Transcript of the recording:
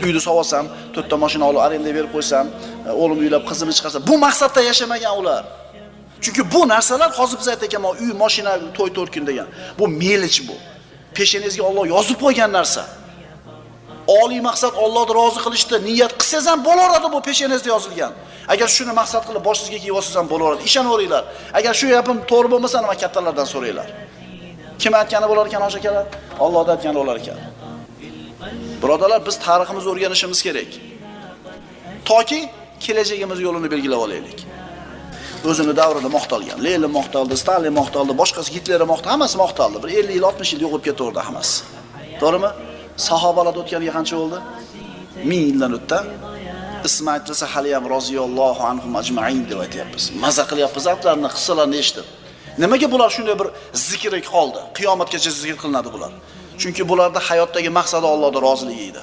Uyni savotsam, 4 ta mashina olib arendaga berib qo'ysam, o'g'lim uylab qizini chiqarsa, bu maqsadda yashamagan ular. Chunki bu narsalar hozir biz aytayotgan uy, mashina, to'y 4 kun degan. Bu melish bu. Peshanangizga Alloh yozib qo'ygan narsa. Oliy maqsad Allohni rozi qilishda niyat qilsangiz ham bo'laveradi, bu peshanangizda yozilgan. Agar shuni maqsad qilib boshingizga kiyib olsangiz ham bo'laveradi. Ishonaveringlar. Agar shu gapim to'g'ri bo'lmasa, nima kattalardan so'ranglar. Kim aytgani bo'lar ekan hoji akalar? Alloh aytgani bo'lar ekan. Birodalar, biz tariximizni o'rganishimiz kerak. Toki kelajagimiz yo'lini belgilab olaylik. O'zini davrida maqtalgan. Lenin maqtaldi, Stalin maqtaldi, boshqasi Hitler maqtaldi, hammasi maqtaldi. Bir 50 yil, 60 yil yo'qib ketaverdi hammasi. To'g'rimi? Sahobalar o'tganiga qancha bo'ldi? 1000 yildan o'tdi. Ismi aytilsa hali ham roziyallohu anhum ajma'in deb aytyapmiz. Maza qilyapmiz atlarni, qissalarni eshitib. Nimaga bular shunday bir zikri qoldi? Qiyomatgacha zikr qilinadi bular. Chunki bularda hayotdagi maqsadi Allohning roziligi edi.